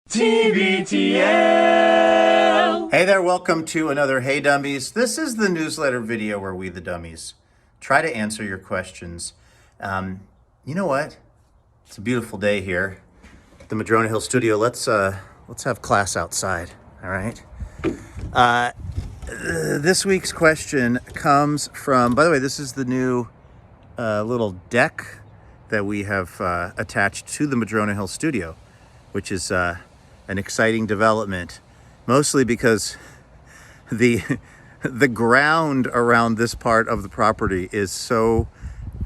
TBTL. Hey there, welcome to another Hey Dummies. This is the newsletter video where we, the dummies, try to answer your questions. You know what? It's a beautiful day here at the Madrona Hill studio. Let's have class outside, all right? This week's question comes from, by the way, this is the new little deck that we have attached to the Madrona Hill studio, which is an exciting development, mostly because the ground around this part of the property is so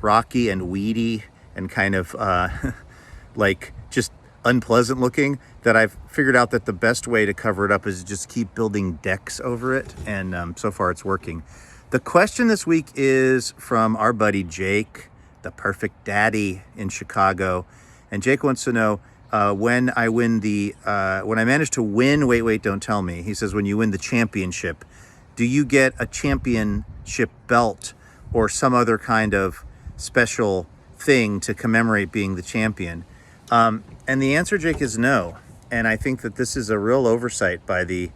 rocky and weedy and kind of like just unpleasant looking that I've figured out that the best way to cover it up is just keep building decks over it, and so far it's working. The question this week is from our buddy Jake, the perfect daddy in Chicago, and Jake wants to know, when I manage to win Wait, Wait, Don't Tell Me, he says, when you win the championship, do you get a championship belt or some other kind of special thing to commemorate being the champion? And the answer, Jake, is no. And I think that this is a real oversight by the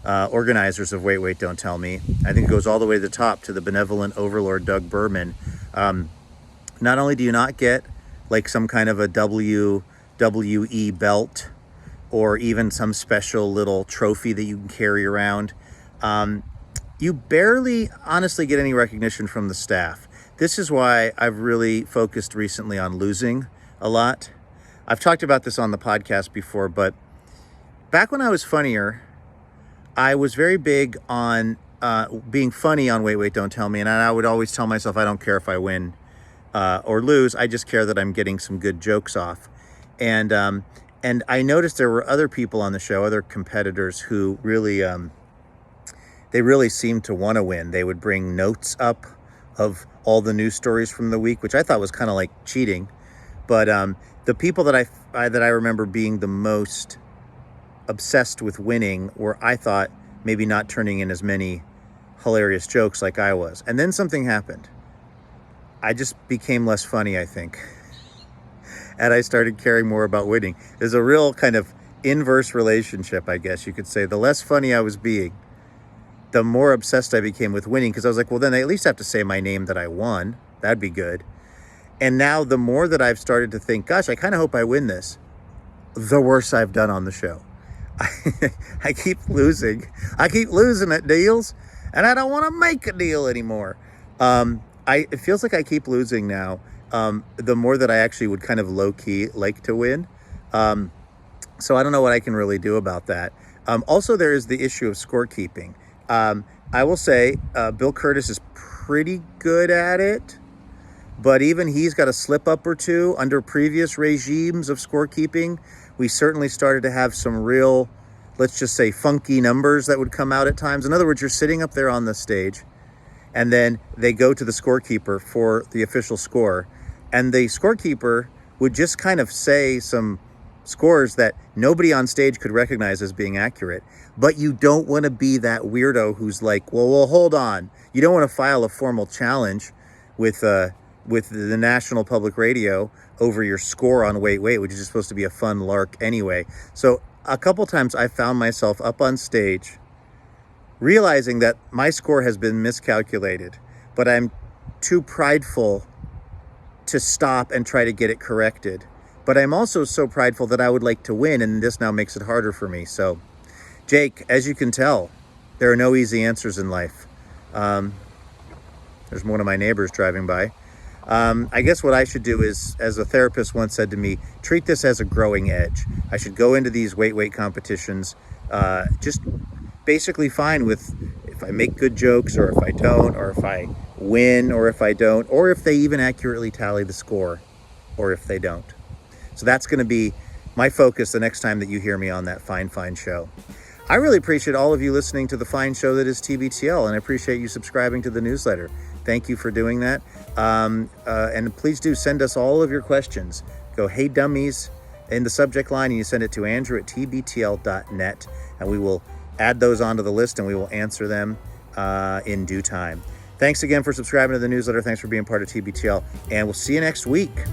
organizers of Wait, Wait, Don't Tell Me. I think it goes all the way to the top, to the benevolent overlord, Doug Berman. Not only do you not get like some kind of a WWE belt or even some special little trophy that you can carry around, you barely honestly get any recognition from the staff. This is why I've really focused recently on losing a lot. I've talked about this on the podcast before, but back when I was funnier, I was very big on being funny on Wait, Wait, Don't Tell Me, and I would always tell myself, I don't care if I win or lose, I just care that I'm getting some good jokes off. And I noticed there were other people on the show, other competitors who really, they really seemed to want to win. They would bring notes up of all the news stories from the week, which I thought was kind of like cheating. But the people that I remember being the most obsessed with winning were, I thought, maybe not turning in as many hilarious jokes like I was. And then something happened. I just became less funny, I think. And I started caring more about winning. There's a real kind of inverse relationship, I guess you could say. The less funny I was being, the more obsessed I became with winning, because I was like, well, then they at least have to say my name that I won. That'd be good. And now the more that I've started to think, gosh, I kind of hope I win this, the worse I've done on the show. I keep losing. I keep losing at deals, and I don't want to make a deal anymore. It feels like I keep losing now. The more that I actually would kind of low-key like to win. So I don't know what I can really do about that. Also, there is the issue of scorekeeping. I will say Bill Curtis is pretty good at it, but even he's got a slip-up or two. Under previous regimes of scorekeeping, we certainly started to have some real, let's just say, funky numbers that would come out at times. In other words, you're sitting up there on the stage, and then they go to the scorekeeper for the official score. And the scorekeeper would just kind of say some scores that nobody on stage could recognize as being accurate. But you don't want to be that weirdo who's like, well, hold on. You don't want to file a formal challenge with the National Public Radio over your score on Wait, Wait, which is just supposed to be a fun lark anyway. So a couple times I found myself up on stage realizing that my score has been miscalculated, but I'm too prideful to stop and try to get it corrected. But I'm also so prideful that I would like to win, and this now makes it harder for me. So, Jake, as you can tell, there are no easy answers in life. There's one of my neighbors driving by. I guess what I should do is, as a therapist once said to me, treat this as a growing edge. I should go into these Wait, Wait competitions just basically fine with if I make good jokes or if I don't, or if I win or if I don't, or if they even accurately tally the score or if they don't. So that's going to be my focus the next time that you hear me on that fine show. I really appreciate all of you listening to the fine show that is TBTL, and I appreciate you subscribing to the newsletter. Thank you for doing that. And please do send us all of your questions. Go, Hey Dummies, in the subject line, and you send it to andrew@tbtl.net, and we will add those onto the list and we will answer them in due time. Thanks again for subscribing to the newsletter. Thanks for being part of TBTL, and we'll see you next week.